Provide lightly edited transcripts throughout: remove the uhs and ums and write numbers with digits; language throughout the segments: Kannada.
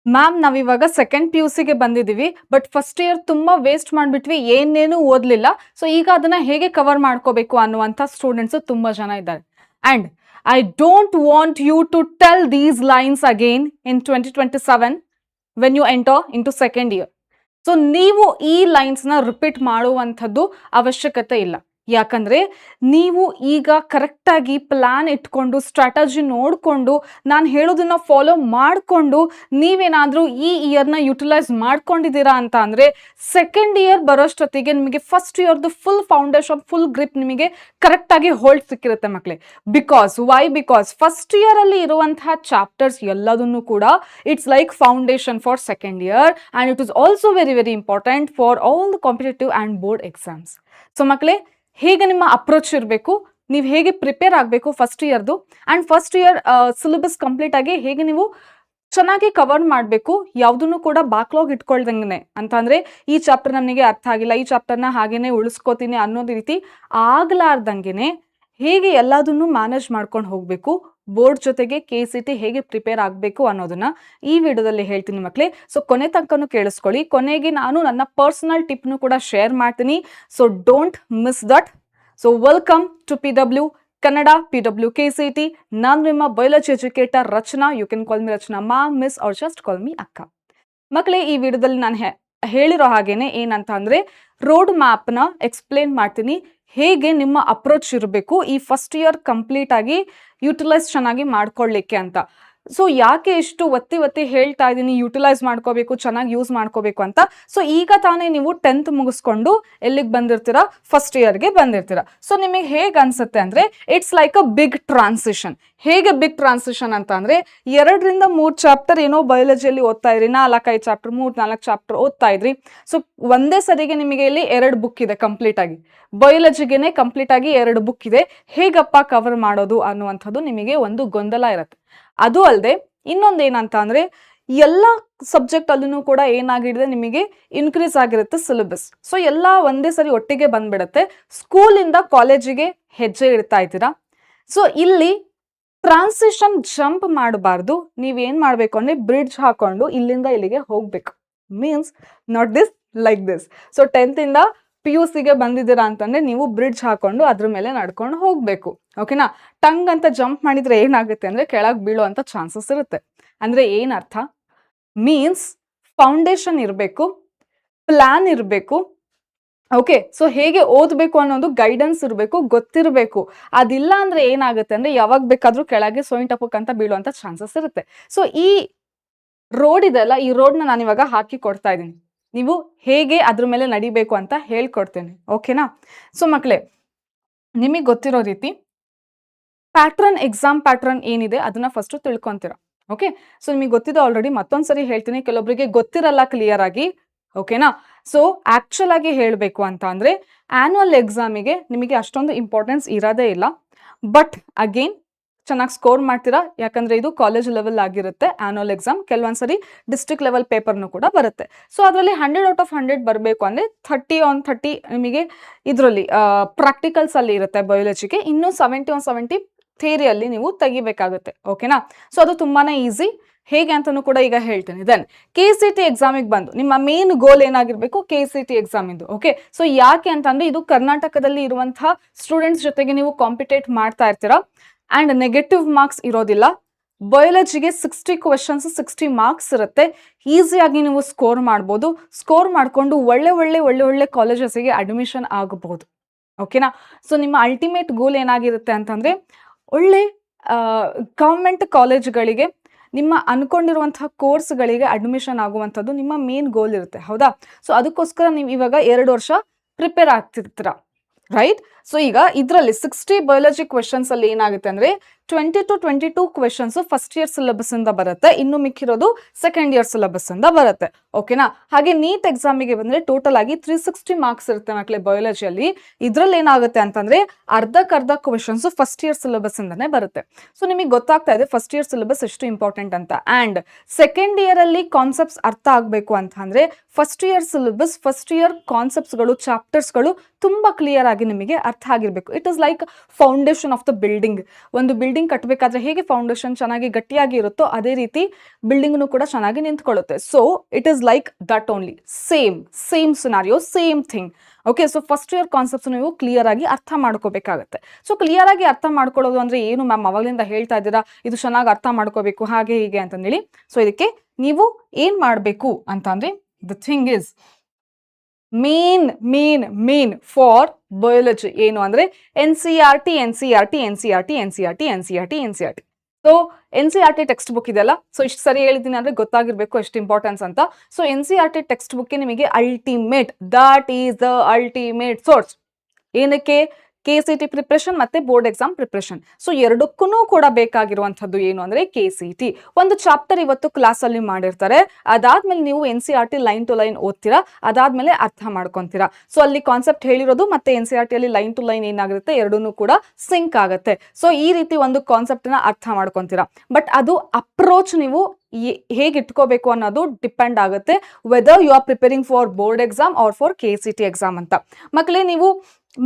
ಮ್ಯಾಮ್ ನಾವಿವಾಗ ಸೆಕೆಂಡ್ ಪಿ ಯು ಸಿಗೆ ಬಂದಿದ್ದೀವಿ. ಬಟ್ ಫಸ್ಟ್ ಇಯರ್ ತುಂಬಾ ವೇಸ್ಟ್ ಮಾಡ್ಬಿಟ್ವಿ. ಏನೇನು ಓದ್ಲಿಲ್ಲ. ಸೊ ಈಗ ಅದನ್ನ ಹೇಗೆ ಕವರ್ ಮಾಡ್ಕೋಬೇಕು ಅನ್ನುವಂಥ ಸ್ಟೂಡೆಂಟ್ಸ್ ತುಂಬಾ ಜನ ಇದ್ದಾರೆ. And I don't want you to tell these lines again in 2027 when you enter into second year. So ನೀವು ಈ ಲೈನ್ಸ್ ನ ರಿಪೀಟ್ ಮಾಡುವಂಥದ್ದು ಅವಶ್ಯಕತೆ ಇಲ್ಲ. ಯಾಕಂದ್ರೆ ನೀವು ಈಗ ಕರೆಕ್ಟ್ ಆಗಿ ಪ್ಲಾನ್ ಇಟ್ಕೊಂಡು ಸ್ಟ್ರಾಟಜಿ ನೋಡ್ಕೊಂಡು ನಾನು ಹೇಳೋದನ್ನ ಫಾಲೋ ಮಾಡಿಕೊಂಡು ನೀವೇನಾದ್ರೂ ಈ ಇಯರ್ನ ಯುಟಿಲೈಸ್ ಮಾಡ್ಕೊಂಡಿದ್ದೀರಾ ಅಂತ ಅಂದ್ರೆ ಸೆಕೆಂಡ್ ಇಯರ್ ಬರೋಷ್ಟೊತ್ತಿಗೆ ನಿಮಗೆ ಫಸ್ಟ್ ಇಯರ್ದು ಫುಲ್ ಫೌಂಡೇಶನ್ ಫುಲ್ ಗ್ರಿಪ್ ನಿಮಗೆ ಕರೆಕ್ಟ್ ಆಗಿ ಹೋಲ್ಡ್ ಸಿಕ್ಕಿರುತ್ತೆ ಮಕ್ಕಳೇ. ಬಿಕಾಸ್ ಫಸ್ಟ್ ಇಯರ್ ಅಲ್ಲಿ ಇರುವಂತಹ ಚಾಪ್ಟರ್ಸ್ ಎಲ್ಲದನ್ನು ಕೂಡ it's like foundation for second year and it is also very important for all the competitive and board exams. So ಮಕ್ಕಳೇ, ಹೇಗೆ ನಿಮ್ಮ ಅಪ್ರೋಚ್ ಇರಬೇಕು, ನೀವು ಹೇಗೆ ಪ್ರಿಪೇರ್ ಆಗಬೇಕು ಫಸ್ಟ್ ಇಯರ್ದು and first year syllabus complete ಆಗಿ ಹೇಗೆ ನೀವು ಚೆನ್ನಾಗಿ ಕವರ್ ಮಾಡಬೇಕು, ಯಾವುದನ್ನು ಕೂಡ ಬ್ಯಾಕ್ಲಾಗ್ ಇಟ್ಕೊಳ್ದಂಗೆ ಅಂತ ಅಂದ್ರೆ ಈ ಚಾಪ್ಟರ್ ನನಗೆ ಅರ್ಥ ಆಗಿಲ್ಲ, ಈ ಚಾಪ್ಟರ್ನ ಹಾಗೇನೆ ಉಳಿಸ್ಕೋತೀನಿ ಅನ್ನೋದು ರೀತಿ ಆಗ್ಲಾರ್ದಂಗೆನೆ ಹೇಗೆ ಎಲ್ಲದನ್ನು ಮ್ಯಾನೇಜ್ ಮಾಡ್ಕೊಂಡು ಹೋಗಬೇಕು, ಬೋರ್ಡ್ ಜೊತೆಗೆ KCT ಹೇಗೆ ಪ್ರಿಪೇರ್ ಆಗಬೇಕು ಅನ್ನೋದನ್ನ ಈ ವಿಡಿಯೋದಲ್ಲಿ ಹೇಳ್ತೀನಿ ಮಕ್ಕಳೇ. ಸೊ ಕೊನೆ ತನಕನೂ ಕೇಳಿಸ್ಕೊಳ್ಳಿ. ಕೊನೆಗೆ ನಾನು ನನ್ನ ಪರ್ಸನಲ್ ಟಿಪ್ನು ಕೂಡ ಶೇರ್ ಮಾಡ್ತೀನಿ. So don't miss that. So welcome to PW Kannada PW KCT. ನಾನು ನಿಮ್ಮ biology educator Rachana. You can call me Rachana ma'am, miss or just call me ಅಕ್ಕ. ಮಕ್ಕಳೇ, ಈ ವಿಡಿಯೋದಲ್ಲಿ ನಾನು ಹೇಳಿರೋ ಹಾಗೇನೆ ಏನಂತ ಅಂದ್ರೆ ರೋಡ್ ಮ್ಯಾಪ್ನ ಎಕ್ಸ್ಪ್ಲೇನ್ ಮಾಡ್ತೀನಿ. ಹೇಗೆ ನಿಮ್ಮ ಅಪ್ರೋಚ್ ಇರಬೇಕು ಈ ಫಸ್ಟ್ ಇಯರ್ ಕಂಪ್ಲೀಟ್ ಆಗಿ ಯುಟಿಲೈಸ್ ಚೆನ್ನಾಗಿ ಮಾಡ್ಕೊಳ್ಳಿಕ್ಕೆ ಅಂತ. ಸೊ ಯಾಕೆ ಇಷ್ಟು ಒತ್ತಿ ಹೇಳ್ತಾ ಇದ್ದೀನಿ ಯುಟಿಲೈಸ್ ಮಾಡ್ಕೋಬೇಕು, ಚೆನ್ನಾಗಿ ಯೂಸ್ ಮಾಡ್ಕೋಬೇಕು ಅಂತ. ಸೊ ಈಗ ತಾನೇ ನೀವು 10th ಮುಗಿಸ್ಕೊಂಡು ಎಲ್ಲಿಗೆ ಬಂದಿರ್ತೀರಾ, ಫಸ್ಟ್ ಇಯರ್ಗೆ ಬಂದಿರ್ತೀರಾ. ಸೊ ನಿಮಗೆ ಹೇಗೆ ಅನ್ಸುತ್ತೆ ಅಂದ್ರೆ it's like a big transition. ಹೇಗೆ ಬಿಗ್ ಟ್ರಾನ್ಸಿಷನ್ ಅಂತ ಅಂದ್ರೆ 2ರಿಂದ 3 ಚಾಪ್ಟರ್ ಏನೋ ಬಯಾಲಜಿಯಲ್ಲಿ ಓದ್ತಾ ಇದ್ರಿ, 4-5 ಚಾಪ್ಟರ್ 3-4 ಚಾಪ್ಟರ್ ಓದ್ತಾ ಇದ್ರಿ. ಸೊ ಒಂದೇ ಸರಿಗೆ ನಿಮಗೆ ಇಲ್ಲಿ 2 ಬುಕ್ ಇದೆ ಕಂಪ್ಲೀಟ್ ಆಗಿ. ಬಯಾಲಜಿಗೆನೆ ಕಂಪ್ಲೀಟ್ ಆಗಿ 2 ಬುಕ್ ಇದೆ. ಹೇಗಪ್ಪ ಕವರ್ ಮಾಡೋದು ಅನ್ನುವಂಥದ್ದು ನಿಮಗೆ ಒಂದು ಗೊಂದಲ ಇರುತ್ತೆ. ಅದು ಅಲ್ಲದೆ ಇನ್ನೊಂದೇನಂತ ಅಂದ್ರೆ ಎಲ್ಲ ಸಬ್ಜೆಕ್ಟ್ ಅಲ್ಲೂ ಕೂಡ ಏನಾಗಿದೆ ನಿಮಗೆ ಇನ್ಕ್ರೀಸ್ ಆಗಿರುತ್ತೆ ಸಿಲೆಬಸ್. ಸೊ ಎಲ್ಲ ಒಂದೇ ಸರಿ ಒಟ್ಟಿಗೆ ಬಂದ್ಬಿಡುತ್ತೆ. ಸ್ಕೂಲಿಂದ ಕಾಲೇಜಿಗೆ ಹೆಜ್ಜೆ ಇಡ್ತಾ ಇದ್ದೀರಾ. ಸೊ ಇಲ್ಲಿ ಟ್ರಾನ್ಸಿಷನ್ ಜಂಪ್ ಮಾಡಬಾರ್ದು. ನೀವೇನ್ ಮಾಡ್ಬೇಕು ಅಂದ್ರೆ ಬ್ರಿಡ್ಜ್ ಹಾಕೊಂಡು ಇಲ್ಲಿಂದ ಇಲ್ಲಿಗೆ ಹೋಗ್ಬೇಕು. Means not this, like this. So 10th ಇಂದ PUC ಗೆ ಬಂದಿದ್ದೀರಾ ಅಂತಂದ್ರೆ ನೀವು ಬ್ರಿಡ್ಜ್ ಹಾಕೊಂಡು ಅದ್ರ ಮೇಲೆ ನಡ್ಕೊಂಡು ಹೋಗ್ಬೇಕು. ಓಕೆನಾ? ಟಂಗ್ ಅಂತ ಜಂಪ್ ಮಾಡಿದ್ರೆ ಏನಾಗುತ್ತೆ ಅಂದ್ರೆ ಕೆಳಗೆ ಬೀಳೋ ಅಂತ ಚಾನ್ಸಸ್ ಇರುತ್ತೆ. ಅಂದ್ರೆ ಏನರ್ಥ? ಮೀನ್ಸ್ ಫೌಂಡೇಶನ್ ಇರಬೇಕು, ಪ್ಲಾನ್ ಇರಬೇಕು. ಓಕೆ, ಸೊ ಹೇಗೆ ಓದಬೇಕು ಅನ್ನೋದು ಗೈಡೆನ್ಸ್ ಇರಬೇಕು, ಗೊತ್ತಿರಬೇಕು. ಅದಿಲ್ಲ ಅಂದ್ರೆ ಏನಾಗುತ್ತೆ ಅಂದ್ರೆ ಯಾವಾಗ ಬೇಕಾದ್ರೂ ಕೆಳಗೆ ಸೊಯ್ ಟಪಕ್ ಅಂತ ಬೀಳುವಂತ ಚಾನ್ಸಸ್ ಇರುತ್ತೆ. ಸೊ ಈ ರೋಡ್ ಇದೆಲ್ಲ, ಈ ರೋಡ್ನ ನಾನು ಇವಾಗ ಹಾಕಿ ಕೊಡ್ತಾ ಇದ್ದೀನಿ. ನೀವು ಹೇಗೆ ಅದ್ರ ಮೇಲೆ ನಡಿಬೇಕು ಅಂತ ಹೇಳ್ಕೊಡ್ತೇನೆ. ಓಕೆನಾ? ಸೊ ಮಕ್ಕಳೇ, ನಿಮಗೆ ಗೊತ್ತಿರೋ ರೀತಿ ಪ್ಯಾಟ್ರನ್, ಎಕ್ಸಾಮ್ ಪ್ಯಾಟ್ರನ್ ಏನಿದೆ ಅದನ್ನ ಫಸ್ಟ್ ತಿಳ್ಕೊಂತೀರಾ. ಓಕೆ, ಸೊ ನಿಮಗೆ ಗೊತ್ತಿದೆ ಆಲ್ರೆಡಿ. ಮತ್ತೊಂದ್ಸರಿ ಹೇಳ್ತೀನಿ, ಕೆಲವೊಬ್ಬರಿಗೆ ಗೊತ್ತಿರಲ್ಲ ಕ್ಲಿಯರ್ ಆಗಿ. ಓಕೆನಾ? ಸೊ ಆಕ್ಚುಲ್ ಆಗಿ ಹೇಳಬೇಕು ಅಂತ ಅಂದ್ರೆ ಆನ್ಯುವಲ್ ಎಕ್ಸಾಮಿಗೆ ನಿಮಗೆ ಅಷ್ಟೊಂದು ಇಂಪಾರ್ಟೆನ್ಸ್ ಇರೋದೇ ಇಲ್ಲ. ಬಟ್ ಅಗೇನ್ ಚೆನ್ನಾಗಿ ಸ್ಕೋರ್ ಮಾಡ್ತೀರಾ, ಯಾಕಂದ್ರೆ ಇದು ಕಾಲೇಜ್ ಲೆವೆಲ್ ಆಗಿರುತ್ತೆ ಆನ್ಯುವಲ್ ಎಕ್ಸಾಮ್. ಕೆಲವೊಂದ್ಸರಿ ಡಿಸ್ಟ್ರಿಕ್ಟ್ ಲೆವೆಲ್ ಪೇಪರ್ನು ಕೂಡ ಬರುತ್ತೆ. ಸೊ ಅದರಲ್ಲಿ 100 ಔಟ್ ಆಫ್ 100 ಬರಬೇಕು ಅಂದ್ರೆ 30 on 30 ನಿಮಗೆ ಇದರಲ್ಲಿ ಪ್ರಾಕ್ಟಿಕಲ್ಸ್ ಅಲ್ಲಿ ಇರುತ್ತೆ ಬಯಾಲಜಿಗೆ. ಇನ್ನು 70 on 70 ಥಿಯರಿಯಲ್ಲಿ ನೀವು ತೆಗಿಬೇಕಾಗುತ್ತೆ. ಓಕೆನಾ? ಸೊ ಅದು ತುಂಬಾನೇ ಈಸಿ. ಹೇಗೆ ಅಂತಾನು ಕೂಡ ಈಗ ಹೇಳ್ತೀನಿ. ದೆನ್ KCT ಎಕ್ಸಾಮಿಗೆ ಬಂದು ನಿಮ್ಮ ಮೇನ್ ಗೋಲ್ ಏನಾಗಿರ್ಬೇಕು, KCT ಎಕ್ಸಾಮ್ ಇಂದು. ಓಕೆ, ಸೊ ಯಾಕೆ ಅಂತಂದ್ರೆ ಇದು ಕರ್ನಾಟಕದಲ್ಲಿ ಇರುವಂತಹ ಸ್ಟೂಡೆಂಟ್ಸ್ ಜೊತೆಗೆ ನೀವು ಕಾಂಪಿಟೇಟ್ ಮಾಡ್ತಾ ಇರ್ತೀರಾ ಅಂಡ್ ನೆಗೆಟಿವ್ ಮಾರ್ಕ್ಸ್ ಇರೋದಿಲ್ಲ. ಬಯಾಲಜಿಗೆ 60 ಕ್ವೆಶನ್ಸ್ 60 ಮಾರ್ಕ್ಸ್ ಇರುತ್ತೆ. ಈಸಿಯಾಗಿ ನೀವು ಸ್ಕೋರ್ ಮಾಡ್ಬೋದು. ಸ್ಕೋರ್ ಮಾಡಿಕೊಂಡು ಒಳ್ಳೆ ಕಾಲೇಜಸ್ಗೆ ಅಡ್ಮಿಷನ್ ಆಗಬಹುದು. ಓಕೆನಾ? ಸೊ ನಿಮ್ಮ ಅಲ್ಟಿಮೇಟ್ ಗೋಲ್ ಏನಾಗಿರುತ್ತೆ ಅಂತಂದ್ರೆ ಒಳ್ಳೆ ಗವರ್ಮೆಂಟ್ ಕಾಲೇಜ್ಗಳಿಗೆ, ನಿಮ್ಮ ಅನ್ಕೊಂಡಿರುವಂತಹ ಕೋರ್ಸ್ಗಳಿಗೆ ಅಡ್ಮಿಷನ್ ಆಗುವಂಥದ್ದು ನಿಮ್ಮ ಮೇನ್ ಗೋಲ್ ಇರುತ್ತೆ. ಹೌದಾ? ಸೊ ಅದಕ್ಕೋಸ್ಕರ ನೀವು ಇವಾಗ 2 ವರ್ಷ ಪ್ರಿಪೇರ್ ಆಗ್ತಿರ್ತೀರಾ, ರೈಟ್? ಸೊ ಈಗ ಇದರಲ್ಲಿ 60 ಬಯಾಲಜಿ ಕ್ವೆಶನ್ಸ್ ಅಲ್ಲಿ ಏನಾಗುತ್ತೆ ಅಂದ್ರೆ 20 to 22 questions first year syllabus ಇಂದ ಬರುತ್ತೆ. ಇನ್ನು ಮಿಕ್ಕಿರೋದು ಸೆಕೆಂಡ್ ಇಯರ್ ಸಿಲೆಬಸ್ ಇಂದ ಬರುತ್ತೆ. ಓಕೆನಾ? ಹಾಗೆ ನೀಟ್ ಎಕ್ಸಾಮಿಗೆ ಬಂದ್ರೆ ಟೋಟಲ್ ಆಗಿ 360 ಮಾರ್ಕ್ಸ್ ಇರುತ್ತೆ ಮಕ್ಕಳೇ ಬಯಾಲಜಿಯಲ್ಲಿ. ಇದ್ರಲ್ಲಿ ಏನಾಗುತ್ತೆ ಅಂತಂದ್ರೆ ಅರ್ಧಕ್ಕರ್ಧ ಕ್ವೆಶನ್ಸ್ ಫಸ್ಟ್ ಇಯರ್ ಸಿಲೆಬಸ್ ಇಂದಾನೆ ಬರುತ್ತೆ. ಸೊ ನಿಮಗೆ ಗೊತ್ತಾಗ್ತಾ ಇದೆ ಫಸ್ಟ್ ಇಯರ್ ಸಿಲೆಬಸ್ ಎಷ್ಟು ಇಂಪಾರ್ಟೆಂಟ್ ಅಂತ. ಅಂಡ್ ಸೆಕೆಂಡ್ ಇಯರ್ ಅಲ್ಲಿ ಕಾನ್ಸೆಪ್ಟ್ಸ್ ಅರ್ಥ ಆಗ್ಬೇಕು ಅಂತ ಅಂದ್ರೆ first year syllabus, first year ಕಾನ್ಸೆಪ್ಟ್ಸ್ಗಳು, ಚಾಪ್ಟರ್ಸ್ಗಳು ತುಂಬ ಕ್ಲಿಯರ್ ಆಗಿ ನಿಮಗೆ ಅರ್ಥ ಆಗಿರಬೇಕು. It is like foundation of the building. ಒಂದು ಬಿಲ್ಡಿಂಗ್ ಕಟ್ಟಬೇಕಾದ್ರೆ ಹೇಗೆ ಫೌಂಡೇಶನ್ ಚೆನ್ನಾಗಿ ಗಟ್ಟಿಯಾಗಿ ಇರುತ್ತೋ ಅದೇ ರೀತಿ ಬಿಲ್ಡಿಂಗ್ನು ಕೂಡ ಚೆನ್ನಾಗಿ ನಿಂತ್ಕೊಳ್ಳುತ್ತೆ. So it is like that only, same scenario, same thing. Okay, so first year concepts ನೀವು ಕ್ಲಿಯರ್ ಆಗಿ ಅರ್ಥ ಮಾಡ್ಕೋಬೇಕಾಗತ್ತೆ. ಸೊ ಕ್ಲಿಯರ್ ಆಗಿ ಅರ್ಥ ಮಾಡ್ಕೊಳ್ಳೋದು ಅಂದ್ರೆ ಏನು ಮ್ಯಾಮ್, ಅವಾಗಲಿಂದ ಹೇಳ್ತಾ ಇದ್ದೀರಾ ಇದು ಚೆನ್ನಾಗಿ ಅರ್ಥ ಮಾಡ್ಕೋಬೇಕು ಹಾಗೆ ಹೀಗೆ ಅಂತಂದೇಳಿ. ಸೊ ಇದಕ್ಕೆ ನೀವು ಏನ್ ಮಾಡಬೇಕು ಅಂತಂದ್ರೆ, the thing is main for biology ಏನು ಅಂದ್ರೆ NCERT. So NCERT text book ಇದೆಲ್ಲ, ಸೊ ಇಷ್ಟು ಸರಿ ಹೇಳಿದ್ದೀನಿ ಅಂದ್ರೆ ಗೊತ್ತಾಗಿರ್ಬೇಕು ಎಷ್ಟು ಇಂಪಾರ್ಟೆನ್ಸ್ ಅಂತ. ಸೊ NCERT ಟೆಕ್ಸ್ಟ್ ಬುಕ್ ನಿಮಗೆ ultimate, that is the ultimate source. ಏನಕ್ಕೆ? KCT ಪ್ರಿಪ್ರೇಷನ್ ಮತ್ತೆ ಬೋರ್ಡ್ ಎಕ್ಸಾಮ್ ಪ್ರಿಪ್ರೇಷನ್. ಸೊ ಎರಡಕ್ಕೂ ಕೂಡ ಬೇಕಾಗಿರುವಂತದ್ದು ಏನು ಅಂದ್ರೆ KCT. ಒಂದು ಚಾಪ್ಟರ್ ಇವತ್ತು ಕ್ಲಾಸ್ ಅಲ್ಲಿ ಮಾಡಿರ್ತಾರೆ, ಅದಾದ್ಮೇಲೆ ನೀವು NCERT ಲೈನ್ ಟು ಲೈನ್ ಓದ್ತೀರಾ, ಅದಾದ್ಮೇಲೆ ಅರ್ಥ ಮಾಡ್ಕೊಂತೀರಾ. ಸೊ ಅಲ್ಲಿ ಕಾನ್ಸೆಪ್ಟ್ ಹೇಳಿರೋದು ಮತ್ತೆ NCERT ಅಲ್ಲಿ ಲೈನ್ ಟು ಲೈನ್ ಏನಾಗುತ್ತೆ ಎರಡೂ ಕೂಡ ಸಿಂಕ್ ಆಗುತ್ತೆ. ಸೊ ಈ ರೀತಿ ಒಂದು ಕಾನ್ಸೆಪ್ಟ್ ನ ಅರ್ಥ ಮಾಡ್ಕೊಂತೀರಾ. ಬಟ್ ಅದು ಅಪ್ರೋಚ್ ನೀವು ಹೇಗೆ ಇಟ್ಕೋಬೇಕು ಅನ್ನೋದು ಡಿಪೆಂಡ್ ಆಗುತ್ತೆ, whether you are preparing for board exam or for KCT exam ಅಂತ. ಮಕ್ಕಳೇ, ನೀವು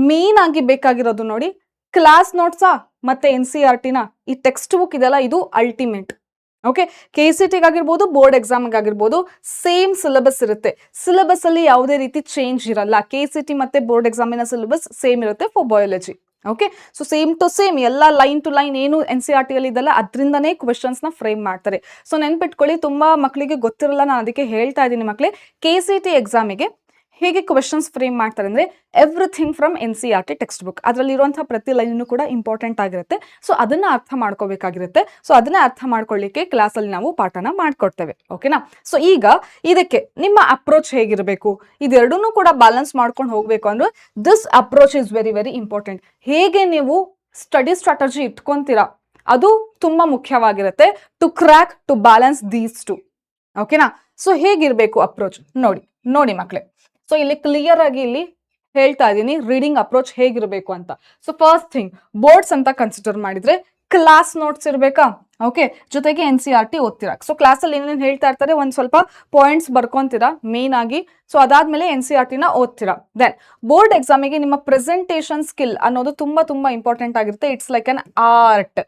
ಮೇನ್ ಆಗಿ ಬೇಕಾಗಿರೋದು ನೋಡಿ, ಕ್ಲಾಸ್ ನೋಟ್ಸಾ ಮತ್ತೆ NCERT ನ ಈ ಟೆಕ್ಸ್ಟ್ ಬುಕ್ ಇದೆಲ್ಲ, ಇದು ಅಲ್ಟಿಮೇಟ್. ಓಕೆ, KCT ಆಗಿರ್ಬೋದು ಬೋರ್ಡ್ ಎಕ್ಸಾಮ್ ಆಗಿರ್ಬೋದು ಸೇಮ್ ಸಿಲೆಬಸ್ ಇರುತ್ತೆ. ಸಿಲೆಬಸ್ ಅಲ್ಲಿ ಯಾವುದೇ ರೀತಿ ಚೇಂಜ್ ಇರಲ್ಲ. KCT ಮತ್ತೆ ಬೋರ್ಡ್ ಎಕ್ಸಾಮಿನ ಸಿಲೆಬಸ್ ಸೇಮ್ ಇರುತ್ತೆ for biology. Okay, so same to same ಎಲ್ಲ ಲೈನ್ ಟು ಲೈನ್ ಏನು NCERT ಅಲ್ಲಿ ಇದೆಲ್ಲ ಅದರಿಂದನೇ ಕ್ವೆಶನ್ಸ್ ನ ಫ್ರೇಮ್ ಮಾಡ್ತಾರೆ. ಸೊ ನೆನ್ಪಿಟ್ಕೊಳ್ಳಿ, ತುಂಬಾ ಮಕ್ಕಳಿಗೆ ಗೊತ್ತಿರಲ್ಲ, ನಾನು ಅದಕ್ಕೆ ಹೇಳ್ತಾ ಇದ್ದೀನಿ ಮಕ್ಕಳೇ. KCT ಎಕ್ಸಾಮಿಗೆ ಹೇಗೆ ಕ್ವೆಶನ್ಸ್ ಫ್ರೇಮ್ ಮಾಡ್ತಾರೆ ಅಂದ್ರೆ everything from NCERT text book. ಅದರಲ್ಲಿ ಇರುವಂತಹ ಪ್ರತಿ ಲೈನು ಕೂಡ ಇಂಪಾರ್ಟೆಂಟ್ ಆಗಿರುತ್ತೆ. ಸೊ ಅದನ್ನ ಅರ್ಥ ಮಾಡ್ಕೋಬೇಕಾಗಿರುತ್ತೆ. ಸೊ ಅದನ್ನ ಅರ್ಥ ಮಾಡ್ಕೊಳ್ಳಿಕ್ಕೆ ಕ್ಲಾಸ್ ಅಲ್ಲಿ ನಾವು ಪಾಠನ ಮಾಡ್ಕೊಡ್ತೇವೆ. ಓಕೆನಾ? ಸೊ ಈಗ ಇದಕ್ಕೆ ನಿಮ್ಮ ಅಪ್ರೋಚ್ ಹೇಗಿರಬೇಕು, ಇದೆರಡನ್ನೂ ಕೂಡ ಬ್ಯಾಲೆನ್ಸ್ ಮಾಡ್ಕೊಂಡು ಹೋಗ್ಬೇಕು ಅಂದ್ರೆ this approach is very very important. ಹೇಗೆ ನೀವು ಸ್ಟಡಿ ಸ್ಟ್ರಾಟಜಿ ಇಟ್ಕೊಂತೀರಾ ಅದು ತುಂಬಾ ಮುಖ್ಯವಾಗಿರುತ್ತೆ to crack to balance these two. ಓಕೆನಾ? ಸೊ ಹೇಗಿರ್ಬೇಕು ಅಪ್ರೋಚ್ ನೋಡಿ ಮಕ್ಕಳೇ. ಸೊ ಇಲ್ಲಿ ಕ್ಲಿಯರ್ ಆಗಿ ಇಲ್ಲಿ ಹೇಳ್ತಾ ಇದ್ದೀನಿ ರೀಡಿಂಗ್ ಅಪ್ರೋಚ್ ಹೇಗಿರಬೇಕು ಅಂತ. ಸೊ ಫಸ್ಟ್ ಥಿಂಗ್, ಬೋರ್ಡ್ಸ್ ಅಂತ ಕನ್ಸಿಡರ್ ಮಾಡಿದ್ರೆ ಕ್ಲಾಸ್ ನೋಟ್ಸ್ ಇರಬೇಕಾ? ಓಕೆ, ಜೊತೆಗೆ NCERT ಓದ್ತೀರಾ. ಸೊ ಕ್ಲಾಸ್ ಅಲ್ಲಿ ಏನೇನು ಹೇಳ್ತಾ ಇರ್ತಾರೆ ಒಂದ್ ಸ್ವಲ್ಪ ಪಾಯಿಂಟ್ಸ್ ಬರ್ಕೊಂತೀರಾ ಮೇನ್ ಆಗಿ. ಸೊ ಅದಾದ್ಮೇಲೆ NCERT ನ ಓದ್ತೀರಾ. ದೆನ್ ಬೋರ್ಡ್ ಎಕ್ಸಾಮಿಗೆ ನಿಮ್ಮ ಪ್ರೆಸೆಂಟೇಷನ್ ಸ್ಕಿಲ್ ಅನ್ನೋದು ತುಂಬಾ ಇಂಪಾರ್ಟೆಂಟ್ ಆಗಿರುತ್ತೆ. It's like an art.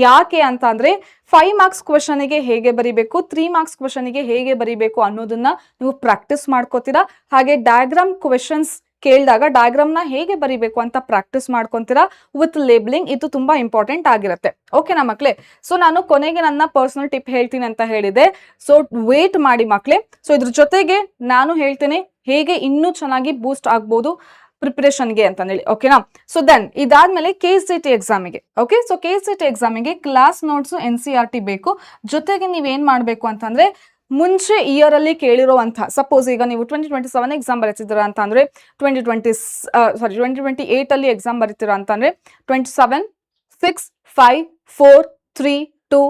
ಯಾಕೆ ಅಂತ ಅಂದ್ರೆ 5 ಮಾರ್ಕ್ಸ್ ಕ್ವೆಶನ್ಗೆ ಹೇಗೆ ಬರಿಬೇಕು, 3 ಮಾರ್ಕ್ಸ್ ಕ್ವೆಶನ್ಗೆ ಹೇಗೆ ಬರಿಬೇಕು ಅನ್ನೋದನ್ನ ನೀವು ಪ್ರಾಕ್ಟೀಸ್ ಮಾಡ್ಕೋತೀರಾ. ಹಾಗೆ ಡಯಾಗ್ರಾಮ್ ಕ್ವೆಶನ್ಸ್ ಕೇಳಿದಾಗ ಡಯಾಗ್ರಾಮ್ ನ ಹೇಗೆ ಬರಿಬೇಕು ಅಂತ ಪ್ರಾಕ್ಟೀಸ್ ಮಾಡ್ಕೊಂತೀರಾ ವಿತ್ ಲೇಬಲಿಂಗ್. ಇದು ತುಂಬಾ ಇಂಪಾರ್ಟೆಂಟ್ ಆಗಿರುತ್ತೆ. ಓಕೆನಾ ಮಕ್ಕಳೇ? ಸೊ ನಾನು ಕೊನೆಗೆ ನನ್ನ ಪರ್ಸನಲ್ ಟಿಪ್ ಹೇಳ್ತೀನಿ ಅಂತ ಹೇಳಿದೆ. ಸೊ ವೇಟ್ ಮಾಡಿ ಮಕ್ಕಳೇ. ಸೊ ಇದ್ರ ಜೊತೆಗೆ ನಾನು ಹೇಳ್ತೇನೆ ಹೇಗೆ ಇನ್ನೂ ಚೆನ್ನಾಗಿ ಬೂಸ್ಟ್ ಆಗ್ಬೋದು ಪ್ರಿಪರೇಷನ್ಗೆ ಅಂತ ಹೇಳಿ. ಓಕೆನಾ? ಸೊ ದೆನ್ ಇದಾದ್ಮೇಲೆ KCT ಎಕ್ಸಾಮಿಗೆ. ಓಕೆ, ಸೊ KCT ಎಕ್ಸಾಮಿಗೆ ಕ್ಲಾಸ್ ನೋಟ್ಸ್ NCERT ಬೇಕು. ಜೊತೆಗೆ ನೀವೇನ್ ಮಾಡ್ಬೇಕು ಅಂತಂದ್ರೆ ಮುಂಚೆ ಇಯರ್ ಅಲ್ಲಿ ಕೇಳಿರುವಂತಹ, ಸಪೋಸ್ ಈಗ ನೀವು 2027 ಎಕ್ಸಾಮ್ ಬರೀತಿದ್ದೀರಾ ಅಂತ ಅಂದ್ರೆ 2028 ಅಲ್ಲಿ ಎಕ್ಸಾಮ್ ಬರೀತೀರಾ ಅಂತಂದ್ರೆ 27, 6, 5, 4, 3, 2,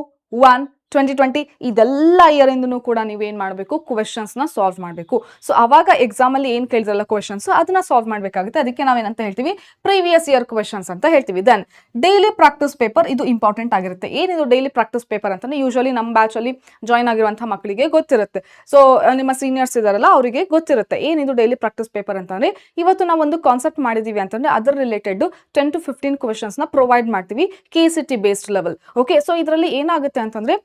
1 2020 ಇದೆಲ್ಲ ಇಯರ್ ಇಂದನೂ ಕೂಡ ನೀವೇನ್ ಮಾಡಬೇಕು, ಕ್ವೆಶನ್ಸ್ ನ ಸಾಲ್ವ್ ಮಾಡಬೇಕು. ಸೊ ಅವಾಗ ಎಕ್ಸಾಮ್ ಅಲ್ಲಿ ಏನ್ ಕೇಳಿದ್ರಲ್ಲ ಕ್ವೆಶನ್ಸ್ ಅದನ್ನ ಸಾಲ್ವ್ ಮಾಡ್ಬೇಕಾಗುತ್ತೆ. ಅದಕ್ಕೆ ನಾವೇನಂತ ಹೇಳ್ತೀವಿ, ಪ್ರೀವಿಯಸ್ ಇಯರ್ ಕ್ವೆಶನ್ಸ್ ಅಂತ ಹೇಳ್ತೀವಿ. ದೆನ್ ಡೈಲಿ ಪ್ರಾಕ್ಟೀಸ್ ಪೇಪರ್, ಇದು ಇಂಪಾರ್ಟೆಂಟ್ ಆಗಿರುತ್ತೆ. ಏನಿದು ಡೈಲಿ ಪ್ರಾಕ್ಟೀಸ್ ಪೇಪರ್ ಅಂತಂದ್ರೆ ಯೂಶಲಿ ನಮ್ಮ ಬ್ಯಾಚ್ ಅಲ್ಲಿ ಜಾಯ್ನ್ ಆಗಿರುವಂತಹ ಮಕ್ಕಳಿಗೆ ಗೊತ್ತಿರುತ್ತೆ. ಸೊ ನಿಮ್ಮ ಸೀನಿಯರ್ಸ್ ಇದಾರಲ್ಲ ಅವರಿಗೆ ಗೊತ್ತಿರುತ್ತೆ ಏನಿದು ಡೈಲಿ ಪ್ರಾಕ್ಟೀಸ್ ಪೇಪರ್ ಅಂತಂದ್ರೆ. ಇವತ್ತು ನಾವು ಒಂದು ಕಾನ್ಸೆಪ್ಟ್ ಮಾಡಿದೀವಿ ಅಂತಂದ್ರೆ ಅದರ ರಿಲೇಟೆಡ್ 10 to 15 ಕ್ವೆಶನ್ಸ್ ನ ಪ್ರೊವೈಡ್ ಮಾಡ್ತೀವಿ KCT based level. Okay, so ಇದರಲ್ಲಿ ಏನಾಗುತ್ತೆ ಅಂತಂದ್ರೆ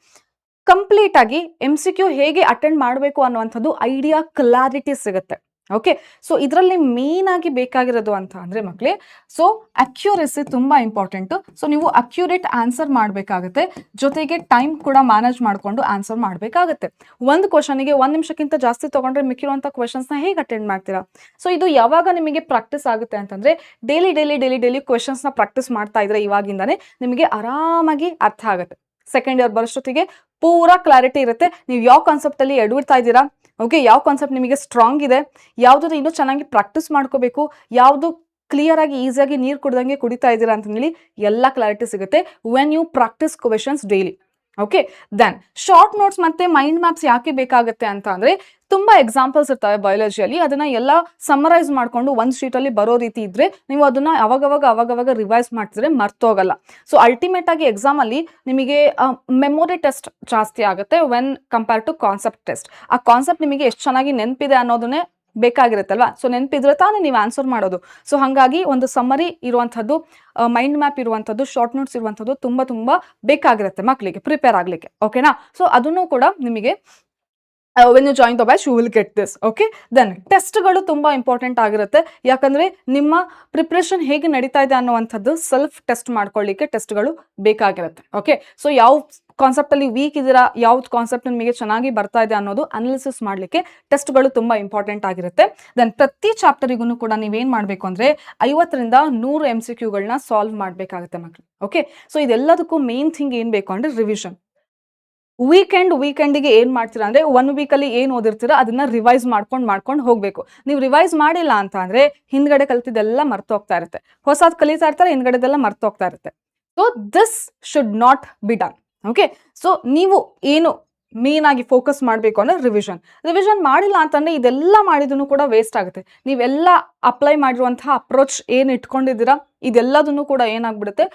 ಕಂಪ್ಲೀಟ್ ಆಗಿ MCQ ಹೇಗೆ ಅಟೆಂಡ್ ಮಾಡಬೇಕು ಅನ್ನುವಂಥದ್ದು ಐಡಿಯಾ ಕ್ಲಾರಿಟಿ ಸಿಗುತ್ತೆ. ಓಕೆ, ಸೊ ಇದರಲ್ಲಿ ಮೇನ್ ಆಗಿ ಬೇಕಾಗಿರೋದು ಅಂತ ಅಂದ್ರೆ ಮಕ್ಕಳೇ, ಸೊ ಅಕ್ಯುರೇಸಿ ತುಂಬಾ ಇಂಪಾರ್ಟೆಂಟ್. ಸೊ ನೀವು ಅಕ್ಯುರೇಟ್ ಆನ್ಸರ್ ಮಾಡಬೇಕಾಗುತ್ತೆ. ಜೊತೆಗೆ ಟೈಮ್ ಕೂಡ ಮ್ಯಾನೇಜ್ ಮಾಡ್ಕೊಂಡು ಆನ್ಸರ್ ಮಾಡಬೇಕಾಗುತ್ತೆ. ಒಂದು ಕ್ವಶನ್ಗೆ 1 ನಿಮಿಷಕ್ಕಿಂತ ಜಾಸ್ತಿ ತಗೊಂಡ್ರೆ ಮಿಕ್ಕಿರುವಂತ ಕ್ವೆಶನ್ಸ್ ನ ಹೇಗೆ ಅಟೆಂಡ್ ಮಾಡ್ತೀರಾ? ಸೊ ಇದು ಯಾವಾಗ ನಿಮಗೆ ಪ್ರಾಕ್ಟೀಸ್ ಆಗುತ್ತೆ ಅಂತಂದ್ರೆ ಡೈಲಿ ಕ್ವೆಶನ್ಸ್ ನ ಪ್ರಾಕ್ಟೀಸ್ ಮಾಡ್ತಾ ಇದ್ರೆ ಇವಾಗಿಂದಾನೆ ನಿಮಗೆ ಆರಾಮಾಗಿ ಅರ್ಥ ಆಗುತ್ತೆ. ಸೆಕೆಂಡ್ ಇಯರ್ ಬರೋಷ್ಟೊತ್ತಿಗೆ ಪೂರಾ ಕ್ಲಾರಿಟಿ ಇರುತ್ತೆ. ನೀವು ಯಾವ ಕಾನ್ಸೆಪ್ಟ್ ಅಲ್ಲಿ ಎಡವಿಡ್ತಾ ಇದ್ದೀರಾ, ಓಕೆ, ಯಾವ ಕಾನ್ಸೆಪ್ಟ್ ನಿಮಗೆ ಸ್ಟ್ರಾಂಗ್ ಇದೆ, ಯಾವ್ದು ಇನ್ನೂ ಚೆನ್ನಾಗಿ ಪ್ರಾಕ್ಟೀಸ್ ಮಾಡ್ಕೋಬೇಕು, ಯಾವುದು ಕ್ಲಿಯರ್ ಆಗಿ ಈಸಿಯಾಗಿ ನೀರು ಕುಡ್ದಂಗೆ ಕುಡಿತಾ ಇದ್ದೀರಾ ಅಂತ ಹೇಳಿ ಎಲ್ಲ ಕ್ಲಾರಿಟಿ ಸಿಗುತ್ತೆ when you practice questions daily. Okay, then short notes ಮತ್ತೆ ಮೈಂಡ್ ಮ್ಯಾಪ್ಸ್ ಯಾಕೆ ಬೇಕಾಗುತ್ತೆ ಅಂತ ಅಂದ್ರೆ ತುಂಬಾ ಎಕ್ಸಾಂಪಲ್ಸ್ ಇರ್ತವೆ ಬಯಾಲಜಿಯಲ್ಲಿ. ಅದನ್ನ ಎಲ್ಲ ಸಮರೈಸ್ ಮಾಡ್ಕೊಂಡು ಒಂದ್ ಶೀಟ್ ಅಲ್ಲಿ ಬರೋ ರೀತಿ ಇದ್ರೆ ನೀವು ಅದನ್ನ ಅವಾಗವಾಗ ರಿವೈಸ್ ಮಾಡ್ತಿದ್ರೆ ಮರ್ತೋಗಲ್ಲ. ಸೊ ಅಲ್ಟಿಮೇಟ್ ಆಗಿ ಎಕ್ಸಾಮ್ ಅಲ್ಲಿ ನಿಮಗೆ ಮೆಮೊರಿ ಟೆಸ್ಟ್ ಜಾಸ್ತಿ ಆಗುತ್ತೆ when compare to concept test. ಆ ಕಾನ್ಸೆಪ್ಟ್ ನಿಮಗೆ ಎಷ್ಟು ಚೆನ್ನಾಗಿ ನೆನಪಿದೆ ಅನ್ನೋದನ್ನೇ ಬೇಕಾಗಿರುತ್ತಲ್ವಾ, ಸೊ ನೆನಪಿದ್ರೆ ತಾನೇ ನೀವು ಆನ್ಸರ್ ಮಾಡೋದು. ಸೊ ಹಾಗಾಗಿ ಒಂದು ಸಮ್ಮರಿ ಇರುವಂಥದ್ದು, ಮೈಂಡ್ ಮ್ಯಾಪ್ ಇರುವಂಥದ್ದು, ಶಾರ್ಟ್ ನೋಟ್ಸ್ ಇರುವಂಥದ್ದು ತುಂಬಾ ಬೇಕಾಗಿರುತ್ತೆ ಮಕ್ಕಳಿಗೆ ಪ್ರಿಪೇರ್ ಆಗ್ಲಿಕ್ಕೆ. ಓಕೆನಾ? ಸೊ ಅದನ್ನು ಕೂಡ ನಿಮಗೆ when you join the batch you will get this. Okay, then ಟೆಸ್ಟ್ಗಳು ತುಂಬಾ ಇಂಪಾರ್ಟೆಂಟ್ ಆಗಿರುತ್ತೆ. ಯಾಕಂದ್ರೆ ನಿಮ್ಮ ಪ್ರಿಪ್ರೇಷನ್ ಹೇಗೆ ನಡೀತಾ ಇದೆ ಅನ್ನುವಂಥದ್ದು ಸೆಲ್ಫ್ ಟೆಸ್ಟ್ ಮಾಡ್ಕೊಳ್ಳಿಕ್ಕೆ ಟೆಸ್ಟ್ಗಳು ಬೇಕಾಗಿರುತ್ತೆ. ಓಕೆ, ಸೊ ಯಾವ ಕಾನ್ಸೆಪ್ಟ್ ಅಲ್ಲಿ ವೀಕ್ ಇದ್ದೀರಾ, ಯಾವ್ದು ಕಾನ್ಸೆಪ್ಟ್ ನಿಮಗೆ ಚೆನ್ನಾಗಿ ಬರ್ತಾ ಇದೆ ಅನ್ನೋದು ಅನಾಲಿಸಿಸ್ ಮಾಡ್ಲಿಕ್ಕೆ ಟೆಸ್ಟ್ಗಳು ತುಂಬಾ ಇಂಪಾರ್ಟೆಂಟ್ ಆಗಿರುತ್ತೆ. ದೆನ್ ಪ್ರತಿ ಚಾಪ್ಟರಿಗೂ ಕೂಡ ನೀವೇನ್ ಮಾಡ್ಬೇಕು ಅಂದ್ರೆ 50ರಿಂದ 100 MCQಗಳನ್ನ ಸಾಲ್ವ್ ಮಾಡ್ಬೇಕಾಗುತ್ತೆ ಮಕ್ಕಳು. ಓಕೆ, ಸೊ ಇದೆಲ್ಲದಕ್ಕೂ ಮೇನ್ ಥಿಂಗ್ ಏನ್ ಬೇಕು ಅಂದ್ರೆ ರಿವಿಷನ್. ವೀಕೆಂಡಿಗೆ ಏನ್ ಮಾಡ್ತೀರಾ ಅಂದ್ರೆ 1 ವೀಕಲ್ಲಿ ಏನ್ ಓದಿರ್ತೀರಾ ಅದನ್ನ ರಿವೈಸ್ ಮಾಡ್ಕೊಂಡು ಹೋಗ್ಬೇಕು. ನೀವು ರಿವೈಸ್ ಮಾಡಿಲ್ಲ ಅಂತ ಅಂದ್ರೆ ಹಿಂದ್ಗಡೆ ಕಲ್ತಿದ್ದೆಲ್ಲ ಮರ್ತೋಗ್ತಾ ಇರುತ್ತೆ, ಹೊಸದ್ ಕಲಿತಾ ಇರ್ತಾರೆ, ಹಿಂದ್ಗಡೆದೆಲ್ಲ ಮರ್ತೋಗ್ತಾ ಇರುತ್ತೆ. So this should not be done. Okay, so ನೀವು ಏನು ಮೇನ್ ಆಗಿ ಫೋಕಸ್ ಮಾಡಬೇಕು ಅಂದ್ರೆ ರಿವಿಷನ್ ಮಾಡಿಲ್ಲ ಅಂತಂದ್ರೆ ಇದೆಲ್ಲ ಮಾಡಿದ್ರು ಕೂಡ ವೇಸ್ಟ್ ಆಗುತ್ತೆ. ನೀವೆಲ್ಲ ಅಪ್ಲೈ ಮಾಡಿರುವಂತಹ ಅಪ್ರೋಚ್ ಏನ್ ಇಟ್ಕೊಂಡಿದ್ದೀರಾ ಇದೆಲ್ಲದನ್ನು ಕೂಡ ಏನಾಗ್ಬಿಡುತ್ತೆ,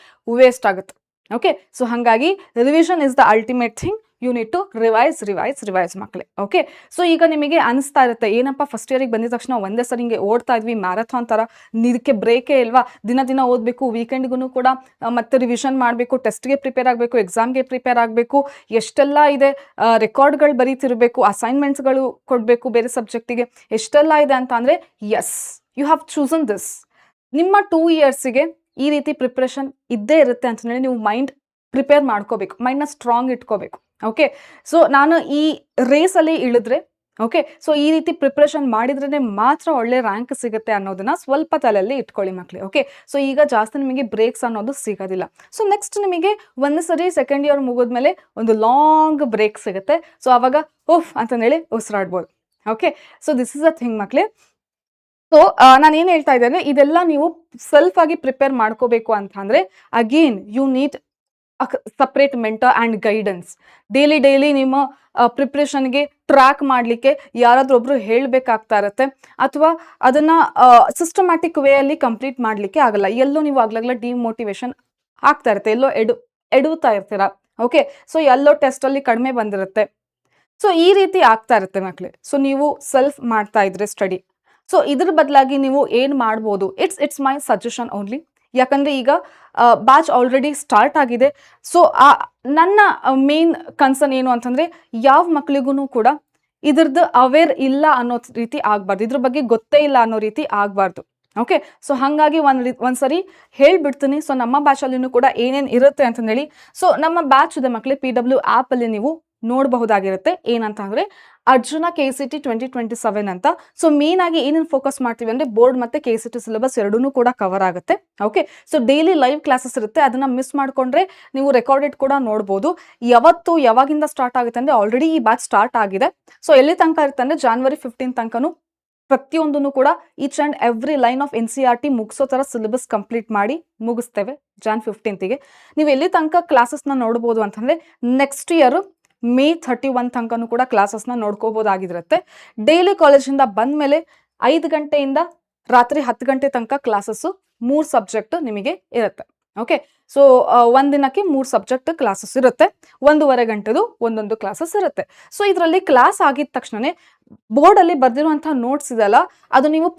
ವೇಸ್ಟ್ ಆಗುತ್ತೆ. ಓಕೆ, ಸೊ ಹಾಗಾಗಿ revision is the ultimate thing. You need to revise ಮಕ್ಕಳೇ. ಓಕೆ, ಸೊ ಈಗ ನಿಮಗೆ ಅನಿಸ್ತಾ ಇರುತ್ತೆ ಏನಪ್ಪ ಫಸ್ಟ್ ಇಯರಿಗೆ ಬಂದಿದ ತಕ್ಷಣ ಒಂದೇ ಸರಿ ಹಿಂಗೆ ಓಡ್ತಾ ಇದ್ವಿ ಮ್ಯಾರಥಾನ್ ತರ, ಇದಕ್ಕೆ ಬ್ರೇಕೇ ಇಲ್ವಾ, ದಿನ ಓದಬೇಕು, ವೀಕೆಂಡ್ಗೂ ಕೂಡ ಮತ್ತೆ ರಿವಿಷನ್ ಮಾಡಬೇಕು, ಟೆಸ್ಟ್ಗೆ ಪ್ರಿಪೇರ್ ಆಗಬೇಕು, ಎಕ್ಸಾಮ್ಗೆ ಪ್ರಿಪೇರ್ ಆಗಬೇಕು, ಎಷ್ಟೆಲ್ಲ ಇದೆ, ರೆಕಾರ್ಡ್ಗಳು ಬರೀತಿರ್ಬೇಕು, ಅಸೈನ್ಮೆಂಟ್ಸ್ಗಳು ಕೊಡಬೇಕು ಬೇರೆ ಸಬ್ಜೆಕ್ಟಿಗೆ, ಎಷ್ಟೆಲ್ಲ ಇದೆ ಅಂತ ಅಂದರೆ yes, you have chosen this. ನಿಮ್ಮ 2 ಇಯರ್ಸಿಗೆ ಈ ರೀತಿ ಪ್ರಿಪ್ರೇಷನ್ ಇದ್ದೇ ಇರುತ್ತೆ ಅಂತಂದೇಳಿ ನೀವು ಮೈಂಡ್ ಪ್ರಿಪೇರ್ ಮಾಡ್ಕೋಬೇಕು, ಮೈಂಡ್ನ ಸ್ಟ್ರಾಂಗ್ ಇಟ್ಕೋಬೇಕು. ಓಕೆ, ಸೊ ನಾನು ಈ ರೇಸಲ್ಲಿ ಇಳಿದ್ರೆ, ಓಕೆ, ಸೊ ಈ ರೀತಿ ಪ್ರಿಪ್ರೇಷನ್ ಮಾಡಿದ್ರೇ ಮಾತ್ರ ಒಳ್ಳೆ ರ್ಯಾಂಕ್ ಸಿಗುತ್ತೆ ಅನ್ನೋದನ್ನ ಸ್ವಲ್ಪ ತಲೆಯಲ್ಲಿ ಇಟ್ಕೊಳ್ಳಿ ಮಕ್ಕಳೇ. ಓಕೆ, ಸೊ ಈಗ ಜಾಸ್ತಿ ನಿಮಗೆ ಬ್ರೇಕ್ಸ್ ಅನ್ನೋದು ಸಿಗೋದಿಲ್ಲ. ಸೊ ನೆಕ್ಸ್ಟ್ ನಿಮಗೆ ಒಂದು ಸರಿ ಸೆಕೆಂಡ್ ಇಯರ್ ಮುಗಿದ್ಮೇಲೆ ಒಂದು ಲಾಂಗ್ ಬ್ರೇಕ್ ಸಿಗುತ್ತೆ. ಸೊ ಅವಾಗ ಉಫ್ ಅಂತಂದೇಳಿ ಉಸಿರಾಡ್ಬೋದು. Okay, so this is a thing ಮಕ್ಕಳೇ. ಸೊ ನಾನು ಏನು ಹೇಳ್ತಾ ಇದ್ದೇನೆ, ಇದೆಲ್ಲ ನೀವು ಸೆಲ್ಫ್ ಆಗಿ ಪ್ರಿಪೇರ್ ಮಾಡ್ಕೋಬೇಕು ಅಂತ ಅಂದ್ರೆ again you need separate mentor and guidance. Daily ನಿಮ್ಮ ಪ್ರಿಪ್ರೇಷನ್ಗೆ ಟ್ರ್ಯಾಕ್ ಮಾಡಲಿಕ್ಕೆ ಯಾರಾದ್ರೂ ಒಬ್ರು ಹೇಳಬೇಕಾಗ್ತಾ ಇರುತ್ತೆ, ಅಥವಾ ಅದನ್ನ ಸಿಸ್ಟಮ್ಯಾಟಿಕ್ ವೇ ಅಲ್ಲಿ ಕಂಪ್ಲೀಟ್ ಮಾಡಲಿಕ್ಕೆ ಆಗಲ್ಲ. ಎಲ್ಲೋ ನೀವು ಆಗ್ಲಾಗ್ಲ ಡಿಮೋಟಿವೇಶನ್ ಆಗ್ತಾ ಇರುತ್ತೆ, ಎಲ್ಲೋ ಎಡುತ್ತಾ ಇರ್ತೀರಾ. ಓಕೆ, ಸೊ ಎಲ್ಲೋ ಟೆಸ್ಟಲ್ಲಿ ಕಡಿಮೆ ಬಂದಿರುತ್ತೆ. ಸೊ ಈ ರೀತಿ ಆಗ್ತಾ ಇರುತ್ತೆ ಮಕ್ಕಳೇ. ಸೊ ನೀವು ಸೆಲ್ಫ್ ಮಾಡ್ತಾ ಇದ್ರೆ ಸ್ಟಡಿ, ಸೊ ಇದ್ರ ಬದಲಾಗಿ ನೀವು ಏನು ಮಾಡ್ಬೋದು, ಇಟ್ಸ್ ಮೈ ಸಜೆಷನ್ ಓನ್ಲಿ. ಯಾಕಂದ್ರೆ ಈಗ ಬ್ಯಾಚ್ ಆಲ್ರೆಡಿ ಸ್ಟಾರ್ಟ್ ಆಗಿದೆ. ಸೊ ನನ್ನ ಮೇನ್ ಕನ್ಸರ್ನ್ ಏನು ಅಂತಂದ್ರೆ ಯಾವ ಮಕ್ಕಳಿಗೂ ಕೂಡ ಇದ್ರದ್ದು ಅವೇರ್ ಇಲ್ಲ ಅನ್ನೋ ರೀತಿ ಆಗಬಾರ್ದು, ಇದ್ರ ಬಗ್ಗೆ ಗೊತ್ತೇ ಇಲ್ಲ ಅನ್ನೋ ರೀತಿ ಆಗಬಾರ್ದು. ಓಕೆ, ಸೊ ಹಾಗಾಗಿ ಒಂದ್ಸರಿ ಹೇಳ್ಬಿಡ್ತೀನಿ. ಸೊ ನಮ್ಮ ಬ್ಯಾಚಲ್ಲಿನೂ ಕೂಡ ಏನೇನು ಇರುತ್ತೆ ಅಂತಂದೇಳಿ. ಸೊ ನಮ್ಮ ಬ್ಯಾಚ್ ಇದೆ ಮಕ್ಕಳೇ, PW ಆ್ಯಪ್ ಅಲ್ಲಿ ನೀವು ನೋಡಬಹುದಾಗಿರುತ್ತೆ. ಏನಂತ ಅಂದ್ರೆ ಅರ್ಜುನ KCT 2027 ಅಂತ. ಸೊ ಮೇನ್ ಆಗಿ ಏನೇನು ಫೋಕಸ್ ಮಾಡ್ತೀವಿ ಅಂದ್ರೆ ಬೋರ್ಡ್ ಮತ್ತೆ KCT ಸಿಲೆಬಸ್ ಎರಡೂ ಕೂಡ ಕವರ್ ಆಗುತ್ತೆ. Okay, so daily live classes ಇರುತ್ತೆ, ಅದನ್ನ ಮಿಸ್ ಮಾಡ್ಕೊಂಡ್ರೆ ನೀವು ರೆಕಾರ್ಡೆಡ್ ಕೂಡ ನೋಡ್ಬೋದು. ಯಾವಾಗಿಂದ ಸ್ಟಾರ್ಟ್ ಆಗುತ್ತೆ ಅಂದ್ರೆ ಆಲ್ರೆಡಿ ಈ ಬ್ಯಾಚ್ ಸ್ಟಾರ್ಟ್ ಆಗಿದೆ. ಸೊ ಎಲ್ಲಿ ತನಕ ಇರುತ್ತೆ ಅಂದ್ರೆ January 15 ತನಕನೂ ಪ್ರತಿಯೊಂದನ್ನು ಕೂಡ each and every line of NCERT ಮುಗಿಸೋ ತರ ಸಿಲೆಬಸ್ ಕಂಪ್ಲೀಟ್ ಮಾಡಿ ಮುಗಿಸ್ತೇವೆ Jan 15ಗೆ. ನೀವು ಎಲ್ಲಿ ತನಕ ಕ್ಲಾಸಸ್ನ ನೋಡ್ಬೋದು ಅಂತಂದ್ರೆ ನೆಕ್ಸ್ಟ್ ಇಯರ್ May 31 ತನಕನೂ ಕೂಡ ಕ್ಲಾಸಸ್ನ ನೋಡ್ಕೋಬೋದಾಗಿರುತ್ತೆ. ಡೈಲಿ ಕಾಲೇಜಿಂದ ಬಂದ್ಮೇಲೆ 5 ಗಂಟೆಯಿಂದ ರಾತ್ರಿ 10 ಗಂಟೆ ತನಕ ಕ್ಲಾಸಸ್ಸು 3 ಸಬ್ಜೆಕ್ಟ್ ನಿಮಗೆ ಇರುತ್ತೆ. ಓಕೆ, ಸೊ ಒಂದಿನಕ್ಕೆ 3 ಸಬ್ಜೆಕ್ಟ್ ಕ್ಲಾಸಸ್ ಇರುತ್ತೆ, 1.5 ಗಂಟೆದು ಒಂದೊಂದು ಕ್ಲಾಸಸ್ ಇರುತ್ತೆ. ಸೊ ಇದರಲ್ಲಿ ಕ್ಲಾಸ್ ಆಗಿದ ತಕ್ಷಣನೇ ಬೋರ್ಡಲ್ಲಿ ಬರ್ದಿರುವಂತಹ ನೋಟ್ಸ್ ಇದೆಲ್ಲ, ಅದು ನೀವು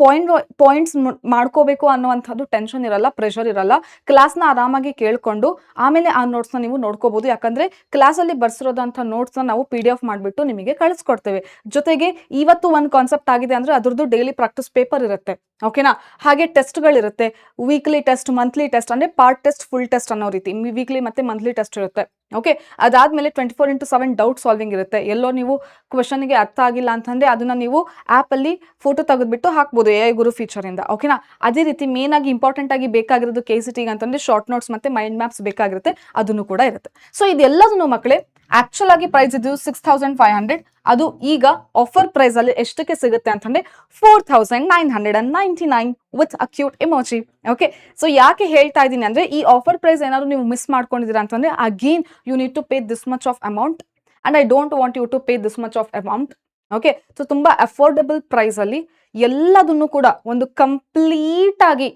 ಪಾಯಿಂಟ್ಸ್ ಮಾಡ್ಕೋಬೇಕು ಅನ್ನುವಂಥದ್ದು ಟೆನ್ಷನ್ ಇರಲ್ಲ, ಪ್ರೆಷರ್ ಇರಲ್ಲ. ಕ್ಲಾಸ್ನ ಆರಾಮಾಗಿ ಕೇಳ್ಕೊಂಡು ಆಮೇಲೆ ಆ ನೋಟ್ಸ್ನ ನೀವು ನೋಡ್ಕೋಬಹುದು. ಯಾಕಂದ್ರೆ ಕ್ಲಾಸಲ್ಲಿ ಬರ್ಸಿರೋದಂಥ ನೋಟ್ಸ್ನ ನಾವು PDF ಮಾಡಿಬಿಟ್ಟು ನಿಮಗೆ ಕಳಿಸ್ಕೊಡ್ತೇವೆ. ಜೊತೆಗೆ ಇವತ್ತು ಒಂದು ಕಾನ್ಸೆಪ್ಟ್ ಆಗಿದೆ ಅಂದ್ರೆ ಅದ್ರದ್ದು ಡೈಲಿ ಪ್ರಾಕ್ಟೀಸ್ ಪೇಪರ್ ಇರುತ್ತೆ. ಓಕೆನಾ, ಹಾಗೆ ಟೆಸ್ಟ್ಗಳಿರುತ್ತೆ, ವೀಕ್ಲಿ ಟೆಸ್ಟ್, ಮಂತ್ಲಿ ಟೆಸ್ಟ್, ಅಂದ್ರೆ ಪಾರ್ಟ್ ಟೆಸ್ಟ್, ಫುಲ್ ಟೆಸ್ಟ್ ಅನ್ನೋ ರೀತಿ ವೀಕ್ಲಿ ಮತ್ತೆ ಮಂತ್ಲಿ ಟೆಸ್ಟ್ ಇರುತ್ತೆ. ಓಕೆ, ಅದಾದ್ಮೇಲೆ 24x7 ಡೌಟ್ ಸಾಲ್ವಿಂಗ್ ಇರುತ್ತೆ. ಎಲ್ಲೋ ನೀವು ಕ್ವಶನ್ಗೆ ಅರ್ಥ ಆಗಿಲ್ಲ ಅಂತಂದ್ರೆ ಅದನ್ನ ನೀವು ಆ್ಯಪ್ ಅಲ್ಲಿ ಫೋಟೋ ತೆಗೆದ್ಬಿಟ್ಟು ಹಾಕ್ಬೋದು AI ಗುರು ಫೀಚರ್ ಇಂದ. ಓಕೆನಾ, ಅದೇ ರೀತಿ ಮೇನ್ ಆಗಿ ಇಂಪಾರ್ಟೆಂಟ್ ಆಗಿ ಬೇಕಾಗಿರೋದು KCT ಅಂತಂದ್ರೆ ಶಾರ್ಟ್ ನೋಟ್ಸ್ ಮತ್ತೆ ಮೈಂಡ್ ಮ್ಯಾಪ್ಸ್ ಬೇಕಾಗಿರುತ್ತೆ, ಅದನ್ನು ಕೂಡ ಇರುತ್ತೆ. ಸೊ ಇದೆಲ್ಲದನ್ನು ಮಕ್ಕಳೇ ಆಕ್ಚುಲ್ ಆಗಿ ಪ್ರೈಸ್ ಇದು 6500, ಅದು ಈಗ ಆಫರ್ ಪ್ರೈಸ್ ಅಲ್ಲಿ ಎಷ್ಟಕ್ಕೆ ಸಿಗುತ್ತೆ ಅಂತಂದ್ರೆ 4999 with acute emoji. Okay, so ಯಾಕೆ ಹೇಳ್ತಾ ಇದ್ದೀನಿ ಅಂದ್ರೆ ಈ ಆಫರ್ ಪ್ರೈಸ್ ಏನಾದ್ರು ನೀವು ಮಿಸ್ ಮಾಡ್ಕೊಂಡಿದ್ದೀರಾ ಅಂತಂದ್ರೆ again you need to pay this much of amount and I don't want you to pay this much of amount. Okay, so ತುಂಬಾ ಅಫೋರ್ಡೆಬಲ್ ಪ್ರೈಸ್ ಅಲ್ಲಿ ಎಲ್ಲದನ್ನು ಕೂಡ ಒಂದು ಕಂಪ್ಲೀಟ್ ಆಗಿ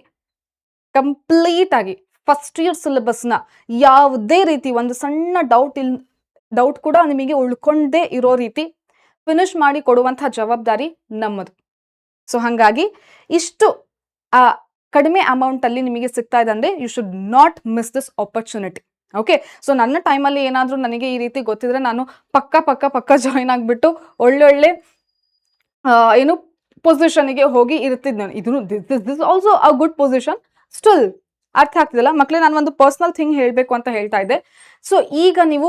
ಫಸ್ಟ್ ಇಯರ್ ಸಿಲೆಬಸ್ನ ಯಾವುದೇ ರೀತಿ ಒಂದು ಸಣ್ಣ ಡೌಟ್ ಕೂಡ ನಿಮಗೆ ಉಳ್ಕೊಂಡೇ ಇರೋ ರೀತಿ ಫಿನಿಶ್ ಮಾಡಿ ಕೊಡುವಂತಹ ಜವಾಬ್ದಾರಿ ನಮ್ಮದು. ಸೊ ಹಾಗಾಗಿ ಇಷ್ಟು ಆ ಕಡಿಮೆ ಅಮೌಂಟ್ ಅಲ್ಲಿ ನಿಮಗೆ ಸಿಗ್ತಾ ಇದೆ ಅಂದ್ರೆ you should not miss this opportunity. Okay, so ನನ್ನ ಟೈಮಲ್ಲಿ ಏನಾದರೂ ನನಗೆ ಈ ರೀತಿ ಗೊತ್ತಿದ್ರೆ ನಾನು ಪಕ್ಕ ಜಾಯಿನ್ ಆಗಿಬಿಟ್ಟು ಒಳ್ಳೊಳ್ಳೆ ಏನು ಪೊಸಿಷನ್ಗೆ ಹೋಗಿ ಇರ್ತಿದ್ ನಾನು. ಇದು this also a good position. Still ಅರ್ಥ ಆಗ್ತಿದಲ್ಲ ಮಕ್ಕಳೇ, ನಾನು ಒಂದು ಪರ್ಸನಲ್ ಥಿಂಗ್ ಹೇಳಬೇಕು ಅಂತ ಹೇಳ್ತಾ ಇದ್ದೆ. ಸೊ ಈಗ ನೀವು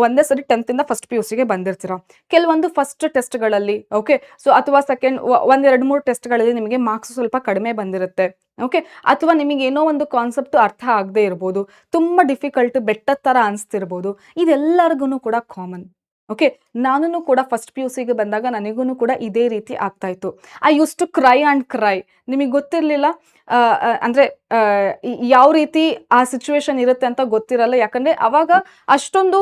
ಒಂದೇ ಸರಿ 10th ಇಂದ ಫಸ್ಟ್ PUC ಗೆ ಬಂದಿರ್ತೀರಾ. ಕೆಲವೊಂದು ಫಸ್ಟ್ ಟೆಸ್ಟ್ಗಳಲ್ಲಿ ಓಕೆ, ಸೊ ಅಥವಾ ಸೆಕೆಂಡ್ ಒಂದೆರಡು ಮೂರು ಟೆಸ್ಟ್ಗಳಲ್ಲಿ ನಿಮಗೆ ಮಾರ್ಕ್ಸ್ ಸ್ವಲ್ಪ ಕಡಿಮೆ ಬಂದಿರುತ್ತೆ. ಓಕೆ, ಅಥವಾ ನಿಮಗೆ ಏನೋ ಒಂದು ಕಾನ್ಸೆಪ್ಟ್ ಅರ್ಥ ಆಗದೆ ಇರ್ಬೋದು, ತುಂಬ ಡಿಫಿಕಲ್ಟ್ ಬೆಟ್ಟದ ಥರ ಅನಿಸ್ತಿರ್ಬೋದು. ಇದೆಲ್ಲರಿಗೂ ಕೂಡ ಕಾಮನ್. ಓಕೆ, ನಾನು ಕೂಡ ಫಸ್ಟ್ PUC ಗೆ ಬಂದಾಗ ನನಗೂ ಕೂಡ ಇದೇ ರೀತಿ ಆಗ್ತಾ ಇತ್ತು. I used to cry and cry. ನಿಮಗೆ ಗೊತ್ತಿರಲಿಲ್ಲ ಅಂದರೆ ಯಾವ ರೀತಿ ಆ ಸಿಚುವೇಶನ್ ಇರುತ್ತೆ ಅಂತ ಗೊತ್ತಿರಲ್ಲ. ಯಾಕಂದರೆ ಅವಾಗ ಅಷ್ಟೊಂದು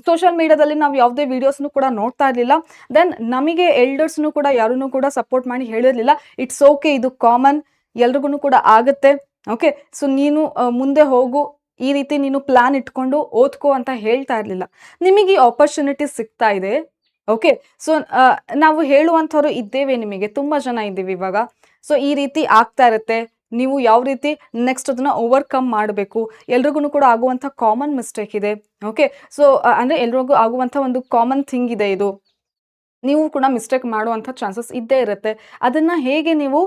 ಸೋಷಿಯಲ್ ಮೀಡಿಯಾದಲ್ಲಿ ನಾವು ಯಾವುದೇ ವೀಡಿಯೋಸ್ನು ಕೂಡ ನೋಡ್ತಾ ಇರಲಿಲ್ಲ. ದೆನ್ ನಮಗೆ ಎಲ್ಡರ್ಸ್ನು ಕೂಡ ಯಾರೂ ಕೂಡ ಸಪೋರ್ಟ್ ಮಾಡಿ ಹೇಳಿರಲಿಲ್ಲ, ಇಟ್ಸ್ ಓಕೆ, ಇದು ಕಾಮನ್, ಎಲ್ರಿಗೂ ಕೂಡ ಆಗುತ್ತೆ. ಓಕೆ, ಸೊ ನೀನು ಮುಂದೆ ಹೋಗು, ಈ ರೀತಿ ನೀನು ಪ್ಲಾನ್ ಇಟ್ಕೊಂಡು ಓದ್ಕೋ ಅಂತ ಹೇಳ್ತಾ ಇರಲಿಲ್ಲ. ನಿಮಗೆ ಈ ಆಪರ್ಚುನಿಟಿ ಸಿಗ್ತಾ ಇದೆ. ಓಕೆ, ಸೊ ನಾವು ಹೇಳುವಂಥವ್ರು ಇದ್ದೇವೆ, ನಿಮಗೆ ತುಂಬ ಜನ ಇದ್ದೀವಿ ಇವಾಗ. ಸೊ ಈ ರೀತಿ ಆಗ್ತಾ ಇರುತ್ತೆ. ನೀವು ಯಾವ ರೀತಿ ನೆಕ್ಸ್ಟ್ ಅದನ್ನ ಓವರ್ಕಮ್ ಮಾಡಬೇಕು, ಎಲ್ರಿಗೂ ಕೂಡ ಆಗುವಂಥ ಕಾಮನ್ ಮಿಸ್ಟೇಕ್ ಇದೆ. ಓಕೆ, ಸೊ ಅಂದರೆ ಎಲ್ರಿಗೂ ಆಗುವಂಥ ಒಂದು ಕಾಮನ್ ಥಿಂಗ್ ಇದೆ ಇದು. ನೀವು ಕೂಡ ಮಿಸ್ಟೇಕ್ ಮಾಡುವಂಥ ಚಾನ್ಸಸ್ ಇದ್ದೇ ಇರುತ್ತೆ. ಅದನ್ನು ಹೇಗೆ ನೀವು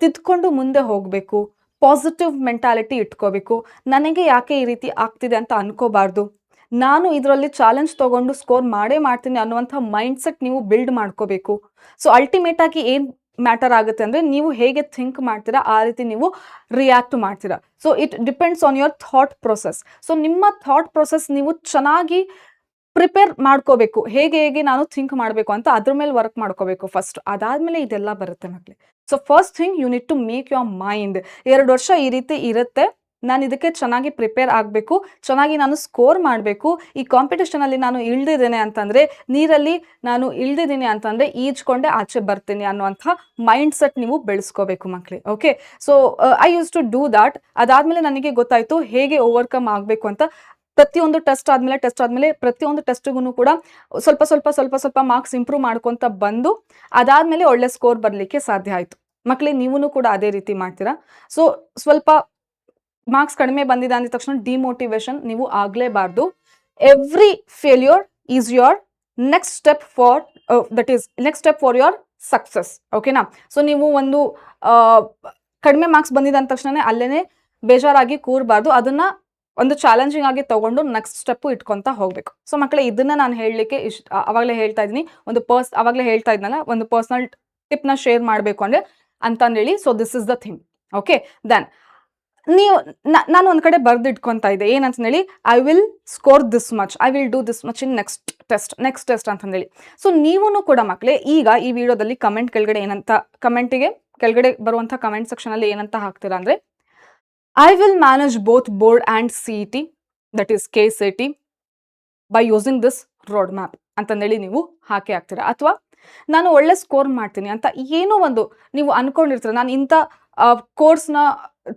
ತಿದ್ಕೊಂಡು ಮುಂದೆ ಹೋಗಬೇಕು, ಪಾಸಿಟಿವ್ ಮೆಂಟಾಲಿಟಿ ಇಟ್ಕೋಬೇಕು. ನನಗೆ ಯಾಕೆ ಈ ರೀತಿ ಆಗ್ತಿದೆ ಅಂತ ಅನ್ಕೋಬಾರ್ದು, ನಾನು ಇದರಲ್ಲಿ ಚಾಲೆಂಜ್ ತೊಗೊಂಡು ಸ್ಕೋರ್ ಮಾಡೇ ಮಾಡ್ತೀನಿ ಅನ್ನುವಂಥ ಮೈಂಡ್ಸೆಟ್ ನೀವು ಬಿಲ್ಡ್ ಮಾಡ್ಕೋಬೇಕು. ಸೊ ಅಲ್ಟಿಮೇಟ್ ಆಗಿ ಏನು ಮ್ಯಾಟರ್ ಆಗುತ್ತೆ ಅಂದರೆ ನೀವು ಹೇಗೆ ಥಿಂಕ್ ಮಾಡ್ತೀರಾ, ಆ ರೀತಿ ನೀವು ರಿಯಾಕ್ಟ್ ಮಾಡ್ತೀರಾ. So it depends on your thought process. So ನಿಮ್ಮ ಥಾಟ್ ಪ್ರೊಸೆಸ್ ನೀವು ಚೆನ್ನಾಗಿ ಪ್ರಿಪೇರ್ ಮಾಡ್ಕೋಬೇಕು. ಹೇಗೆ ನಾನು ಥಿಂಕ್ ಮಾಡಬೇಕು ಅಂತ ಅದ್ರ ಮೇಲೆ ವರ್ಕ್ ಮಾಡ್ಕೋಬೇಕು ಫಸ್ಟ್. ಅದಾದಮೇಲೆ ಇದೆಲ್ಲ ಬರುತ್ತೆ ಮಕ್ಕಳೇ. So first thing you need to make your mind. 2 ವರ್ಷ ಈ ರೀತಿ ಇರುತ್ತೆ, ನಾನು ಇದಕ್ಕೆ ಚೆನ್ನಾಗಿ ಪ್ರಿಪೇರ್ ಆಗಬೇಕು, ಚೆನ್ನಾಗಿ ನಾನು ಸ್ಕೋರ್ ಮಾಡಬೇಕು. ಈ ಕಾಂಪಿಟೇಷನಲ್ಲಿ ನಾನು ಇಳ್ದಿದ್ದೇನೆ ಅಂತಂದರೆ, ನೀರಲ್ಲಿ ನಾನು ಇಳ್ದಿದ್ದೀನಿ ಅಂತಂದರೆ ಈಜ್ಕೊಂಡೆ ಆಚೆ ಬರ್ತೀನಿ ಅನ್ನುವಂಥ ಮೈಂಡ್ಸೆಟ್ ನೀವು ಬೆಳೆಸ್ಕೋಬೇಕು ಮಕ್ಕಳೇ. Okay, so I used to do that. ಅದಾದಮೇಲೆ ನನಗೆ ಗೊತ್ತಾಯಿತು ಹೇಗೆ ಓವರ್ಕಮ್ ಆಗಬೇಕು ಅಂತ. ಪ್ರತಿಯೊಂದು ಟೆಸ್ಟ್ ಆದಮೇಲೆ ಪ್ರತಿಯೊಂದು ಟೆಸ್ಟಿಗೂ ಕೂಡ ಸ್ವಲ್ಪ ಮಾರ್ಕ್ಸ್ ಇಂಪ್ರೂವ್ ಮಾಡ್ಕೊತ ಬಂದು ಅದಾದಮೇಲೆ ಒಳ್ಳೆ ಸ್ಕೋರ್ ಬರಲಿಕ್ಕೆ ಸಾಧ್ಯ ಆಯಿತು. ಮಕ್ಕಳೇ, ನೀವೂ ಕೂಡ ಅದೇ ರೀತಿ ಮಾಡ್ತೀರಾ. ಸೊ ಸ್ವಲ್ಪ ಮಾರ್ಕ್ಸ್ ಕಡಿಮೆ ಬಂದಿದೆ ಅಂದ ತಕ್ಷಣ ಡಿಮೋಟಿವೇಶನ್ ನೀವು ಆಗಲೇಬಾರ್ದು. Every failure is your next step for your success. ಓಕೆನಾ? ಸೊ ನೀವು ಒಂದು ಕಡಿಮೆ ಮಾರ್ಕ್ಸ್ ಬಂದಿದೆ ಅಂದ ತಕ್ಷಣ ಅಲ್ಲೇ ಬೇಜಾರಾಗಿ ಕೂರಬಾರ್ದು. ಅದನ್ನು ಒಂದು ಚಾಲೆಂಜಿಂಗ್ ಆಗಿ ತಗೊಂಡು ನೆಕ್ಸ್ಟ್ ಸ್ಟೆಪ್ಪು ಇಟ್ಕೊತಾ ಹೋಗಬೇಕು. ಸೊ ಮಕ್ಕಳೇ, ಇದನ್ನು ನಾನು ಹೇಳಲಿಕ್ಕೆ ಅವಾಗಲೇ ಹೇಳ್ತಾ ಇದ್ದೀನಿ, ಅವಾಗಲೇ ಹೇಳ್ತಾ ಇದ್ನಲ್ಲ, ಒಂದು ಪರ್ಸನಲ್ ಟಿಪ್ನ ಶೇರ್ ಮಾಡಬೇಕು ಅಂದರೆ ಅಂತಂದೇಳಿ. So this is the thing. Okay, then ನಾನು ಒಂದು ಕಡೆ ಬರೆದು ಇಟ್ಕೊತಾ ಇದ್ದೆ, ಏನಂತಂದೇಳಿ, I will score this much, I will do this much in next test ಅಂತಂದೇಳಿ. ಸೊ ನೀವೂ ಕೂಡ ಮಕ್ಕಳೇ ಈಗ ಈ ವಿಡಿಯೋದಲ್ಲಿ ಕಮೆಂಟಿಗೆ ಕೆಳಗಡೆ ಬರುವಂಥ ಕಮೆಂಟ್ ಸೆಕ್ಷನಲ್ಲಿ ಏನಂತ ಹಾಕ್ತೀರಾ ಅಂದರೆ, I will manage both board and CET, that is KCET, by using this roadmap ಅಂತಂದೇಳಿ ನೀವು ಹಾಕಿ ಹಾಕ್ತೀರಾ. ಅಥವಾ ನಾನು ಒಳ್ಳೆ ಸ್ಕೋರ್ ಮಾಡ್ತೀನಿ ಅಂತ ಏನೋ ಒಂದು ನೀವು ಅನ್ಕೊಂಡಿರ್ತೀರ, ನಾನು ಇಂಥ ಕೋರ್ಸ್ನ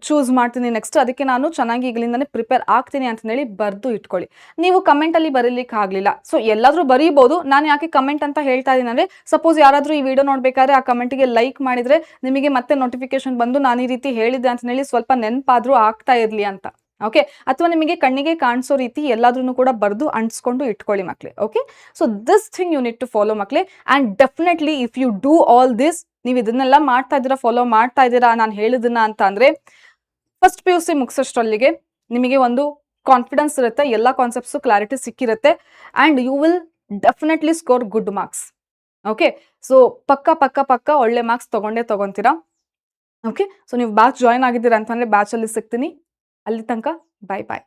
ಚೂಸ್ ಮಾಡ್ತೀನಿ ನೆಕ್ಸ್ಟ್, ಅದಕ್ಕೆ ನಾನು ಚೆನ್ನಾಗಿ ಈಗಲಿಂದನೇ ಪ್ರಿಪೇರ್ ಆಗ್ತೀನಿ ಅಂತಂದೇಳಿ ಬರೆದು ಇಟ್ಕೊಳ್ಳಿ. ನೀವು ಕಮೆಂಟಲ್ಲಿ ಬರೀಲಿಕ್ಕೆ ಆಗಲಿಲ್ಲ, ಸೊ ಎಲ್ಲಾದರೂ ಬರೀಬೋದು. ನಾನು ಯಾಕೆ ಕಮೆಂಟ್ ಅಂತ ಹೇಳ್ತಾ ಇದ್ದೀನಿ ಅಂದರೆ, ಸಪೋಸ್ ಯಾರಾದರೂ ಈ ವಿಡಿಯೋ ನೋಡಬೇಕಾದ್ರೆ ಆ ಕಮೆಂಟಿಗೆ ಲೈಕ್ ಮಾಡಿದರೆ ನಿಮಗೆ ಮತ್ತೆ ನೋಟಿಫಿಕೇಶನ್ ಬಂದು ನಾನು ಈ ರೀತಿ ಹೇಳಿದ್ದೆ ಅಂತಂದೇಳಿ ಸ್ವಲ್ಪ ನೆನಪಾದರೂ ಆಗ್ತಾ ಇರಲಿ ಅಂತ. ಓಕೆ, ಅಥವಾ ನಿಮಗೆ ಕಣ್ಣಿಗೆ ಕಾಣಿಸೋ ರೀತಿ ಎಲ್ಲಾದ್ರೂ ಕೂಡ ಬರೆದು ಅಂಟಿಸ್ಕೊಂಡು ಇಟ್ಕೊಳ್ಳಿ ಮಕ್ಕಳೇ. Okay, so this thing you need to follow ಮಕ್ಕಳೇ. And definitely if you do all this, ನೀವು ಇದನ್ನೆಲ್ಲ ಮಾಡ್ತಾ ಇದ್ದೀರಾ, ಫಾಲೋ ಮಾಡ್ತಾ ಇದ್ದೀರಾ ನಾನು ಹೇಳಿದ್ದನ್ನ ಅಂತ ಅಂದರೆ, ಫಸ್ಟ್ PUC ಮುಗಿಸೋಷ್ಟರಲ್ಲಿಗೆ ನಿಮಗೆ ಒಂದು ಕಾನ್ಫಿಡೆನ್ಸ್ ಇರುತ್ತೆ, ಎಲ್ಲ ಕಾನ್ಸೆಪ್ಟ್ಸು ಕ್ಲಾರಿಟಿ ಸಿಕ್ಕಿರುತ್ತೆ, and you will definitely score good marks. Okay, so ಪಕ್ಕ ಒಳ್ಳೆ ಮಾರ್ಕ್ಸ್ ತೊಗೊಂತೀರಾ. ಓಕೆ, ಸೊ ನೀವು ಬ್ಯಾಚ್ ಜಾಯ್ನ್ ಆಗಿದ್ದೀರಾ ಅಂತಂದರೆ ಬ್ಯಾಚಲ್ಲಿ ಸಿಗ್ತೀನಿ. ಅಲ್ಲಿ ತನಕ ಬಾಯ್.